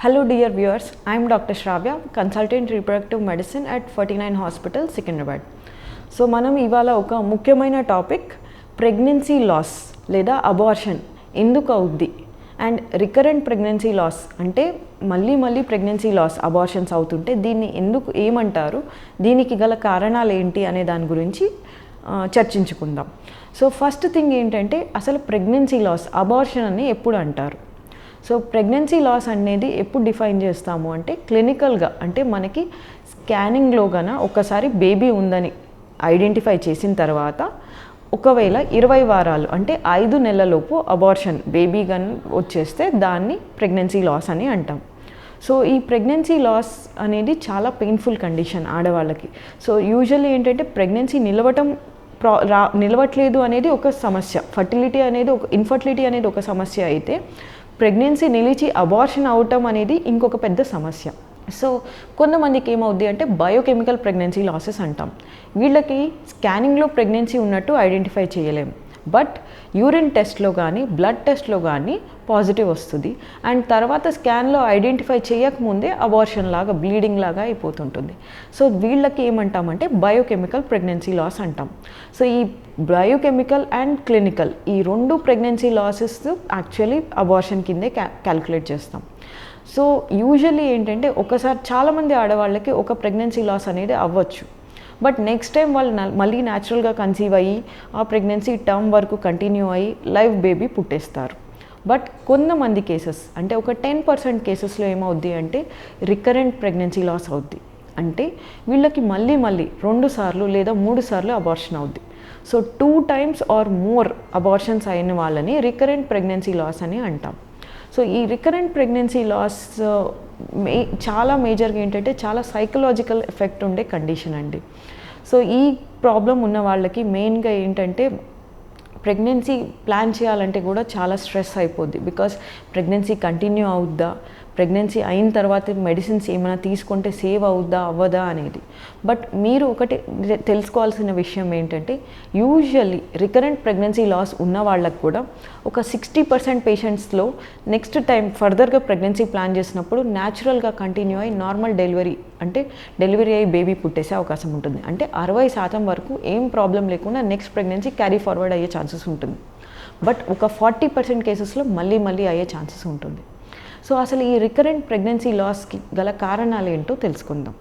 Hello dear viewers, I am Dr. Shravya, consultant reproductive medicine at 49 Hospital, Secunderabad. So మనం ఇవాళ ఒక ముఖ్యమైన topic pregnancy loss లేదా abortion ఎందుకు అవుద్ది అండ్ రికరెంట్ ప్రెగ్నెన్సీ లాస్ అంటే మళ్ళీ ప్రెగ్నెన్సీ లాస్ అబార్షన్స్ అవుతుంటే దీన్ని ఎందుకు ఏమంటారు, దీనికి గల కారణాలు ఏంటి అనే దాని గురించి చర్చించుకుందాం. సో ఫస్ట్ థింగ్ ఏంటంటే అసలు ప్రెగ్నెన్సీ లాస్ అబార్షన్ అని ఎప్పుడు అంటారు? సో ప్రెగ్నెన్సీ లాస్ అనేది ఎప్పుడు డిఫైన్ చేస్తాము అంటే క్లినికల్గా, అంటే మనకి స్కానింగ్లో గన ఒకసారి బేబీ ఉందని ఐడెంటిఫై చేసిన తర్వాత ఒకవేళ 20 వారాలు అంటే 5 నెలలలోపు అబార్షన్ బేబీ గన్ వచ్చేస్తే దాన్ని ప్రెగ్నెన్సీ లాస్ అని అంటాం. సో ఈ ప్రెగ్నెన్సీ లాస్ అనేది చాలా పెయిన్ఫుల్ కండిషన్ ఆడవాళ్ళకి. సో యూజువల్లీ ఏంటంటే ప్రెగ్నెన్సీ నిలవట్లేదు అనేది ఒక సమస్య, ఇన్ఫర్టిలిటీ అనేది ఒక సమస్య అయితే ప్రెగ్నెన్సీ నిలిచి అబార్షన్ అవటం అనేది ఇంకొక పెద్ద సమస్య. సో కొంతమందికి ఏమవుద్ది అంటే బయోకెమికల్ ప్రెగ్నెన్సీ లాసెస్ అంటాం. వీళ్ళకి స్కానింగ్లో ప్రెగ్నెన్సీ ఉన్నట్టు ఐడెంటిఫై చేయలేము, బట్ యూరిన్ టెస్ట్లో కానీ బ్లడ్ టెస్ట్లో కానీ పాజిటివ్ వస్తుంది అండ్ తర్వాత స్కాన్లో ఐడెంటిఫై చేయకముందే అబార్షన్ లాగా బ్లీడింగ్ లాగా అయిపోతుంటుంది. సో వీళ్ళకి ఏమంటామంటే బయోకెమికల్ ప్రెగ్నెన్సీ లాస్ అంటాం. సో ఈ బయోకెమికల్ అండ్ క్లినికల్ ఈ రెండు ప్రెగ్నెన్సీ లాసెస్ యాక్చువల్లీ అబార్షన్ కిందే క్యాల్కులేట్ చేస్తాం. సో యూజువల్లీ ఏంటంటే ఒకసారి చాలామంది ఆడవాళ్ళకి ఒక ప్రెగ్నెన్సీ లాస్ అనేది అవ్వచ్చు, బట్ నెక్స్ట్ టైం వాళ్ళు మళ్ళీ న్యాచురల్గా కన్సీవ్ అయ్యి ఆ ప్రెగ్నెన్సీ టర్మ్ వరకు కంటిన్యూ అయ్యి లైవ్ బేబీ పుట్టేస్తారు. బట్ కొంతమంది కేసెస్ అంటే ఒక 10% కేసెస్లో ఏమవుద్ది అంటే రికరెంట్ ప్రెగ్నెన్సీ లాస్ అవుద్ది. అంటే వీళ్ళకి మళ్ళీ 2 సార్లు లేదా 3 సార్లు అబార్షన్ అవుద్ది. So 2 times or more abortions అయిన వాళ్ళని రికరెంట్ ప్రెగ్నెన్సీ లాస్ అని అంటాం. సో ఈ రికరెంట్ ప్రెగ్నెన్సీ లాస్ చాలా మేజర్గా ఏంటంటే చాలా సైకలాజికల్ ఎఫెక్ట్ ఉండే కండిషన్ అండి. సో ఈ ప్రాబ్లం ఉన్న వాళ్ళకి మెయిన్గా ఏంటంటే ప్రెగ్నెన్సీ ప్లాన్ చేయాలంటే కూడా చాలా స్ట్రెస్ అయిపోద్ది. బికాస్ ప్రెగ్నెన్సీ కంటిన్యూ అవుద్దా, ప్రెగ్నెన్సీ అయిన తర్వాత మెడిసిన్స్ ఏమైనా తీసుకుంటే సేవ్ అవుద్దా అవ్వదా అనేది. బట్ మీరు ఒకటి తెలుసుకోవాల్సిన విషయం ఏంటంటే యూజువల్లీ రికరెంట్ ప్రెగ్నెన్సీ లాస్ ఉన్న వాళ్ళకు కూడా ఒక 60% పేషెంట్స్లో నెక్స్ట్ టైం ఫర్దర్గా ప్రెగ్నెన్సీ ప్లాన్ చేసినప్పుడు న్యాచురల్గా కంటిన్యూ అయ్యి నార్మల్ డెలివరీ అయ్యి బేబీ పుట్టేసే అవకాశం ఉంటుంది. అంటే 60% వరకు ఏం ప్రాబ్లం లేకుండా నెక్స్ట్ ప్రెగ్నెన్సీ క్యారీ ఫార్వర్డ్ అయ్యే ఛాన్సెస్ ఉంటుంది. బట్ ఒక 40% కేసెస్లో మళ్ళీ అయ్యే ఛాన్సెస్ ఉంటుంది. సో అసలు ఈ రికరెంట్ ప్రెగ్నెన్సీ లాస్కి గల కారణాలు ఏంటో తెలుసుకుందాం.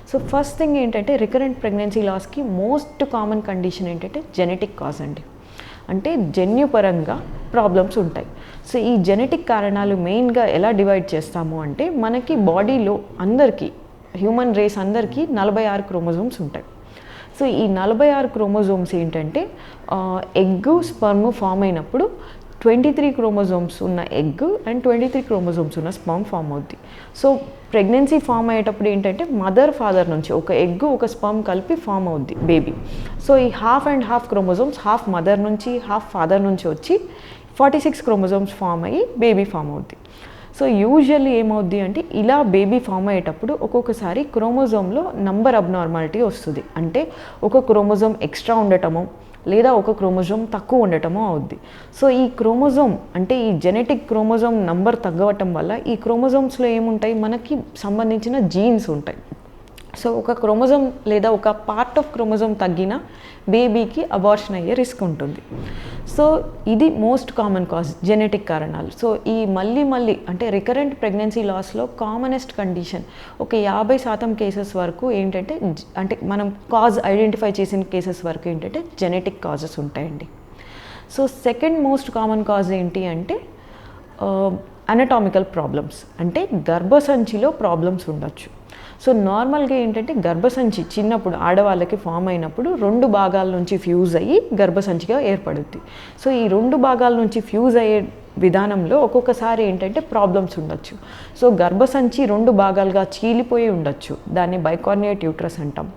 సో ఫస్ట్ థింగ్ ఏంటంటే రికరెంట్ ప్రెగ్నెన్సీ లాస్కి మోస్ట్ కామన్ కండిషన్ ఏంటంటే జెనెటిక్ కాజ్ అండి. అంటే జన్యుపరంగా ప్రాబ్లమ్స్ ఉంటాయి. సో ఈ జెనెటిక్ కారణాలు మెయిన్గా ఎలా డివైడ్ చేస్తాము అంటే మనకి బాడీలో అందరికీ హ్యూమన్ రేస్ అందరికీ 46 క్రోమోజోమ్స్ ఉంటాయి. సో ఈ 46 క్రోమోజోమ్స్ ఏంటంటే ఎగ్ స్పర్మ్ ఫామ్ అయినప్పుడు 23 క్రోమోజోమ్స్ ఉన్న ఎగ్ అండ్ 23 క్రోమోజోమ్స్ ఉన్న స్పర్మ్ ఫామ్ అవుద్ది. సో ప్రెగ్నెన్సీ ఫామ్ అయ్యేటప్పుడు ఏంటంటే ఫాదర్ నుంచి ఒక ఎగ్ ఒక స్పర్మ్ కలిపి ఫామ్ అవుద్ది బేబీ. సో ఈ half and half chromosomes half mother నుంచి హాఫ్ ఫాదర్ నుంచి వచ్చి 46 క్రోమోజోమ్స్ ఫామ్ అయ్యి బేబీ ఫామ్ అవుద్ది. సో యూజువల్లీ ఏమవుద్ది అంటే ఇలా బేబీ ఫామ్ అయ్యేటప్పుడు ఒక్కొక్కసారి క్రోమోజోమ్లో నంబర్ అబ్నార్మాలిటీ వస్తుంది. అంటే ఒక క్రోమోజోమ్ ఎక్స్ట్రా ఉండటమో లేదా ఒక క్రోమోజోమ్ తక్కువ ఉండటమో అవుద్ది. సో ఈ క్రోమోజోమ్ అంటే ఈ జెనెటిక్ క్రోమోజోమ్ నంబర్ తగ్గవటం వల్ల ఈ క్రోమోజోమ్స్లో ఏముంటాయి, మనకి సంబంధించిన జీన్స్ ఉంటాయి. సో ఒక క్రోమోజోమ్ లేదా ఒక పార్ట్ ఆఫ్ క్రోమోజోమ్ తగ్గిన బేబీకి అబార్షన్ అయ్యే రిస్క్ ఉంటుంది. సో ఇది మోస్ట్ కామన్ కాజ్ జెనెటిక్ కారణాలు. సో ఈ మళ్ళీ అంటే రికరెంట్ ప్రెగ్నెన్సీ లాస్లో కామనెస్ట్ కండిషన్ ఒక 50% కేసెస్ వరకు ఏంటంటే అంటే మనం కాజ్ ఐడెంటిఫై చేసిన కేసెస్ వరకు ఏంటంటే జెనెటిక్ కాజెస్ ఉంటాయండి. So second most common cause ఏంటి అంటే అనటామికల్ ప్రాబ్లమ్స్, అంటే గర్భసంచిలో ప్రాబ్లమ్స్ ఉండొచ్చు. సో నార్మల్గా ఏంటంటే గర్భసంచి చిన్నప్పుడు ఆడవాళ్ళకి ఫామ్ అయినప్పుడు 2 భాగాల నుంచి ఫ్యూజ్ అయ్యి గర్భసంచిగా ఏర్పడుద్ది. సో ఈ 2 భాగాల నుంచి ఫ్యూజ్ అయ్యే విధానంలో ఒక్కొక్కసారి ఏంటంటే ప్రాబ్లమ్స్ ఉండొచ్చు. సో గర్భసంచి 2 భాగాలుగా చీలిపోయి ఉండొచ్చు, దాన్ని బైకార్నియేట్ యూట్రస్ అంటాం.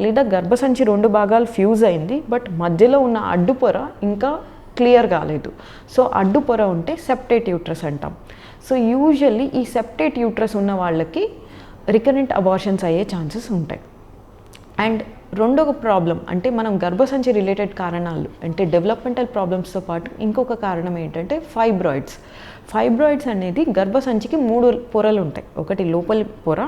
లేదా గర్భసంచి 2 భాగాలు ఫ్యూజ్ అయింది బట్ మధ్యలో ఉన్న అడ్డుపొర ఇంకా క్లియర్ కాలేదు. సో అడ్డుపొర ఉంటే సెప్టేట్ యూట్రస్ అంటాం. సో యూజువల్లీ ఈ సెప్టేట్ యూట్రస్ ఉన్న వాళ్ళకి రికరెంట్ అబార్షన్స్ అయ్యే ఛాన్సెస్ ఉంటాయి. అండ్ రెండవ ప్రాబ్లం అంటే మనం గర్భసంచి రిలేటెడ్ కారణాలు అంటే డెవలప్మెంటల్ ప్రాబ్లమ్స్తో పాటు ఇంకొక కారణం ఏంటంటే ఫైబ్రాయిడ్స్ అనేది గర్భసంచికి 3 పొరలు ఉంటాయి. ఒకటి లోపలి పొర,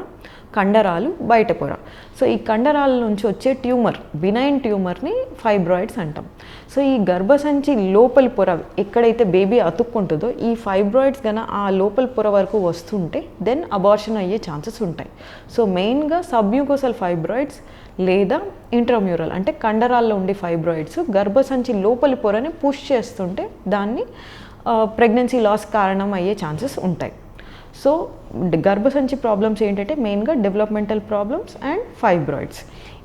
కండరాలు, బయట పొర. సో ఈ కండరాల నుంచి వచ్చే ట్యూమర్, బినైన్ ట్యూమర్ని ఫైబ్రాయిడ్స్ అంటాం. సో ఈ గర్భసంచి లోపలి పొర ఎక్కడైతే బేబీ అతుక్కుంటుందో ఈ ఫైబ్రాయిడ్స్ కన్నా ఆ లోపలి పొర వరకు వస్తుంటే దెన్ అబార్షన్ అయ్యే ఛాన్సెస్ ఉంటాయి. సో మెయిన్గా సబ్మ్యూకోసల్ ఫైబ్రాయిడ్స్ లేదా ఇంట్రామ్యూరల్ అంటే కండరాల్లో ఉండే ఫైబ్రాయిడ్స్ గర్భసంచి లోపలి పొరని పుష్ చేస్తుంటే దాన్ని ప్రెగ్నెన్సీ లాస్ కారణం అయ్యే ఛాన్సెస్ ఉంటాయి. సో గర్భసంచి ప్రాబ్లమ్స్ ఏంటంటే మెయిన్గా డెవలప్మెంటల్ ప్రాబ్లమ్స్ అండ్ ఫైబ్రాయిడ్స్.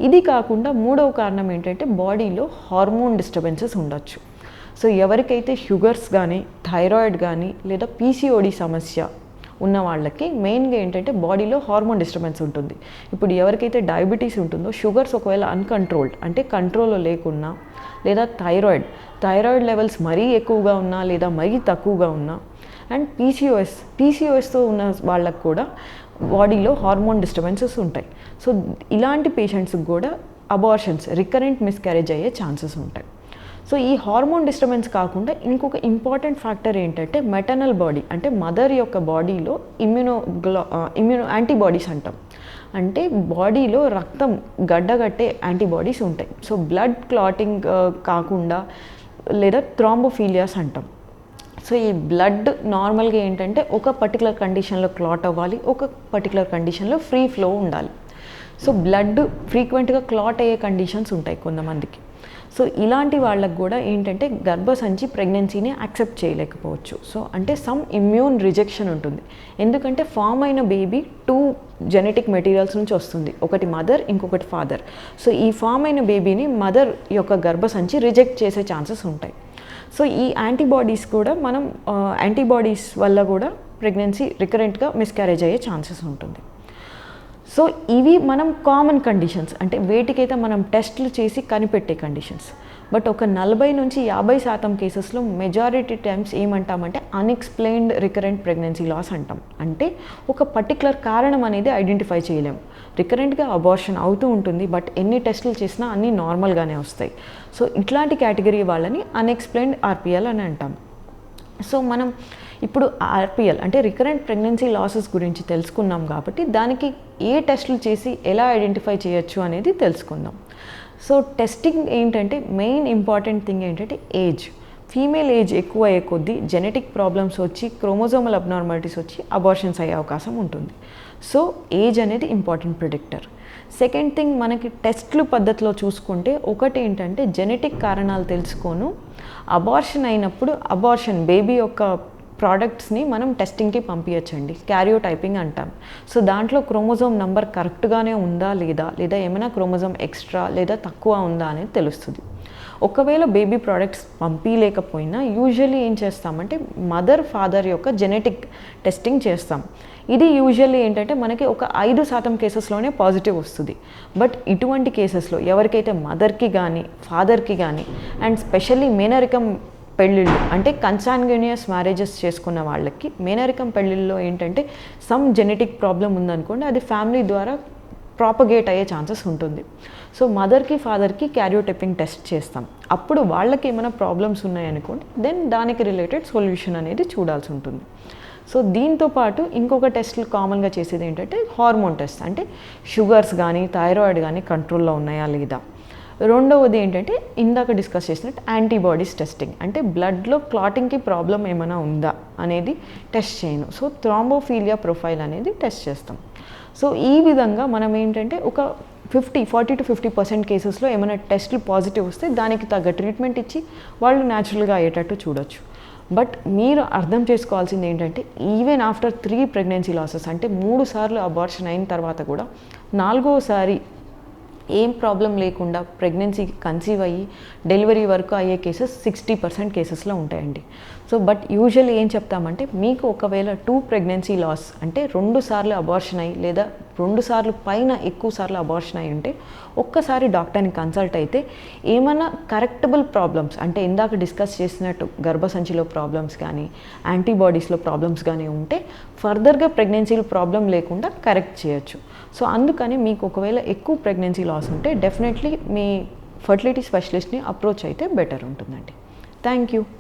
ఇది కాకుండా మూడవ కారణం ఏంటంటే బాడీలో హార్మోన్ డిస్టర్బెన్సెస్ ఉండొచ్చు. సో ఎవరికైతే షుగర్స్ కానీ, థైరాయిడ్ కానీ లేదా పీసీఓడి సమస్య ఉన్న వాళ్ళకి మెయిన్గా ఏంటంటే బాడీలో హార్మోన్ డిస్టర్బెన్స్ ఉంటుంది. ఇప్పుడు ఎవరికైతే డయాబెటీస్ ఉంటుందో, షుగర్స్ ఒకవేళ అన్కంట్రోల్డ్ అంటే కంట్రోల్లో లేకున్నా, లేదా థైరాయిడ్ లెవెల్స్ మరీ ఎక్కువగా ఉన్నా లేదా మరీ తక్కువగా ఉన్నా, అండ్ పీసీఓఎస్తో ఉన్న వాళ్ళకు కూడా బాడీలో హార్మోన్ డిస్టర్బెన్సెస్ ఉంటాయి. సో ఇలాంటి పేషెంట్స్కి కూడా అబార్షన్స్, రికరెంట్ మిస్క్యారేజ్ అయ్యే ఛాన్సెస్ ఉంటాయి. సో ఈ హార్మోన్ డిస్టర్బెన్స్ కాకుండా ఇంకొక ఇంపార్టెంట్ ఫ్యాక్టర్ ఏంటంటే మెటర్నల్ బాడీ అంటే మదర్ యొక్క బాడీలో ఇమ్యూనో యాంటీబాడీస్ అంటాం. అంటే బాడీలో రక్తం గడ్డగట్టే యాంటీబాడీస్ ఉంటాయి. సో బ్లడ్ క్లాటింగ్ కాకుండా లేదా థ్రాంబోఫీలియాస్ అంటాం. సో ఈ బ్లడ్ నార్మల్గా ఏంటంటే ఒక పర్టికులర్ కండిషన్లో క్లాట్ అవ్వాలి, ఒక పర్టికులర్ కండిషన్లో ఫ్రీ ఫ్లో ఉండాలి. సో బ్లడ్ ఫ్రీక్వెంట్గా క్లాట్ అయ్యే కండిషన్స్ ఉంటాయి కొంతమందికి. సో ఇలాంటి వాళ్ళకు కూడా ఏంటంటే గర్భసంచి ప్రెగ్నెన్సీని యాక్సెప్ట్ చేయలేకపోవచ్చు. సో అంటే సమ్ ఇమ్యూన్ రిజెక్షన్ ఉంటుంది. ఎందుకంటే ఫామ్ అయిన బేబీ 2 జెనెటిక్ మెటీరియల్స్ నుంచి వస్తుంది, ఒకటి మదర్, ఇంకొకటి ఫాదర్. సో ఈ ఫామ్ అయిన బేబీని మదర్ యొక్క గర్భసంచి రిజెక్ట్ చేసే ఛాన్సెస్ ఉంటాయి. సో ఈ యాంటీబాడీస్ కూడా యాంటీబాడీస్ వల్ల కూడా ప్రెగ్నెన్సీ రికరెంట్గా మిస్క్యారేజ్ అయ్యే ఛాన్సెస్ ఉంటుంది. సో ఇవి మనం కామన్ కండిషన్స్ అంటే వేటికైతే మనం టెస్ట్లు చేసి కనిపెట్టే కండిషన్స్. బట్ ఒక 40 నుంచి 50% కేసెస్లో మెజారిటీ టైమ్స్ ఏమంటామంటే అన్ఎక్స్ప్లెయిన్డ్ రికరెంట్ ప్రెగ్నెన్సీ లాస్ అంటాం. అంటే ఒక పర్టికులర్ కారణం అనేది ఐడెంటిఫై చేయలేము. రికరెంట్గా అబార్షన్ అవుతూ ఉంటుంది, బట్ ఎన్ని టెస్టులు చేసినా అన్నీ నార్మల్గానే వస్తాయి. సో ఇట్లాంటి కేటగిరీ వాళ్ళని అన్ఎక్స్ప్లెయిన్డ్ ఆర్పిఎల్ అని అంటాం. సో మనం ఇప్పుడు ఆర్పిఎల్ అంటే రికరెంట్ ప్రెగ్నెన్సీ లాసెస్ గురించి తెలుసుకున్నాం కాబట్టి దానికి ఏ టెస్టులు చేసి ఎలా ఐడెంటిఫై చేయొచ్చు అనేది తెలుసుకుందాం. సో టెస్టింగ్ ఏంటంటే మెయిన్ ఇంపార్టెంట్ థింగ్ ఏంటంటే ఏజ్. ఫీమేల్ ఏజ్ ఎక్కువ అయ్యే కొద్దీ జెనెటిక్ ప్రాబ్లమ్స్ వచ్చి క్రోమోజోమల్ అబ్నార్మాలిటీస్ వచ్చి అబార్షన్స్ అయ్యే అవకాశం ఉంటుంది. సో ఏజ్ అనేది ఇంపార్టెంట్ ప్రిడిక్టర్. సెకండ్ థింగ్ మనకి టెస్ట్లు పద్ధతిలో చూసుకుంటే ఒకటి ఏంటంటే జెనెటిక్ కారణాలు తెలుసుకోను అబార్షన్ అయినప్పుడు అబార్షన్ బేబీ యొక్క ప్రోడక్ట్స్ని మనం టెస్టింగ్కి పంపించండి, క్యారియోటైపింగ్ అంటాం. సో దాంట్లో క్రోమోజోమ్ నంబర్ కరెక్ట్గానే ఉందా లేదా ఏమైనా క్రోమోజోమ్ ఎక్స్ట్రా లేదా తక్కువ ఉందా అనేది తెలుస్తుంది. ఒకవేళ బేబీ ప్రోడక్ట్స్ పంపించలేకపోయినా యూజువల్లీ ఏం చేస్తామంటే మదర్ ఫాదర్ యొక్క జెనెటిక్ టెస్టింగ్ చేస్తాం. ఇది యూజువల్లీ ఏంటంటే మనకి ఒక 5% కేసెస్లోనే పాజిటివ్ వస్తుంది. బట్ ఇటువంటి కేసెస్లో ఎవరికైతే మదర్కి కానీ ఫాదర్కి కానీ అండ్ స్పెషల్లీ మేనరికం పెళ్ళిళ్ళు అంటే కన్సాంగ్యూనియస్ మ్యారేజెస్ చేసుకున్న వాళ్ళకి మేనరికం పెళ్ళిళ్ళలో ఏంటంటే సమ్ జెనెటిక్ ప్రాబ్లం ఉందనుకోండి, అది ఫ్యామిలీ ద్వారా ప్రాపగేట్ అయ్యే ఛాన్సెస్ ఉంటుంది. సో మదర్కి ఫాదర్కి క్యారియోటైపింగ్ టెస్ట్ చేస్తాం. అప్పుడు వాళ్ళకి ఏమైనా ప్రాబ్లమ్స్ ఉన్నాయనుకోండి దెన్ దానికి రిలేటెడ్ సొల్యూషన్ అనేది చూడాల్సి ఉంటుంది. సో దీంతో పాటు ఇంకొక టెస్ట్లు కామన్గా చేసేది ఏంటంటే హార్మోన్ టెస్ట్ అంటే షుగర్స్ కానీ థైరాయిడ్ కానీ కంట్రోల్లో ఉన్నాయా లేదా. రెండవది ఏంటంటే ఇందాక డిస్కస్ చేసినట్టు యాంటీబాడీస్ టెస్టింగ్ అంటే బ్లడ్లో క్లాటింగ్కి ప్రాబ్లం ఏమైనా ఉందా అనేది టెస్ట్ చేయను. సో థ్రాంబోఫీలియా ప్రొఫైల్ అనేది టెస్ట్ చేస్తాం. సో ఈ విధంగా మనం ఏంటంటే ఒక 40 to 50% కేసెస్లో ఏమైనా టెస్ట్లు పాజిటివ్ వస్తే దానికి తగ్గ ట్రీట్మెంట్ ఇచ్చి వాళ్ళు న్యాచురల్గా అయ్యేటట్టు చూడొచ్చు. బట్ మీరు అర్థం చేసుకోవాల్సింది ఏంటంటే ఈవెన్ ఆఫ్టర్ 3 ప్రెగ్నెన్సీ లాసెస్ అంటే 3 సార్లు అబార్షన్ అయిన తర్వాత కూడా 4వసారి ఏం ప్రాబ్లం లేకుండా ప్రెగ్నెన్సీ కన్సీవ్ అయ్యి డెలివరీ వరకు అయ్యే కేసెస్ 60% కేసెస్లో ఉంటాయండి. సో బట్ యూజువల్లీ ఏం చెప్తామంటే మీకు ఒకవేళ 2 ప్రెగ్నెన్సీ లాస్ అంటే 2 సార్లు అబార్షన్ అయ్యి లేదా 2 సార్లు పైన ఎక్కువ సార్లు అబార్షన్ అయ్యి ఉంటే ఒక్కసారి డాక్టర్ని కన్సల్ట్ అయితే ఏమైనా కరెక్టబుల్ ప్రాబ్లమ్స్ అంటే ఇందాక డిస్కస్ చేసినట్టు గర్భసంచిలో ప్రాబ్లమ్స్ కానీ యాంటీబాడీస్లో ప్రాబ్లమ్స్ కానీ ఉంటే ఫర్దర్గా ప్రెగ్నెన్సీలో ప్రాబ్లం లేకుండా కరెక్ట్ చేయొచ్చు. సో అందుకని మీకు ఒకవేళ ఎక్కువ ప్రెగ్నెన్సీ లాస్ ఉంటే డెఫినెట్లీ మీ ఫర్టిలిటీ స్పెషలిస్ట్ని అప్రోచ్ అయితే బెటర్ ఉంటుందండి. Thank you.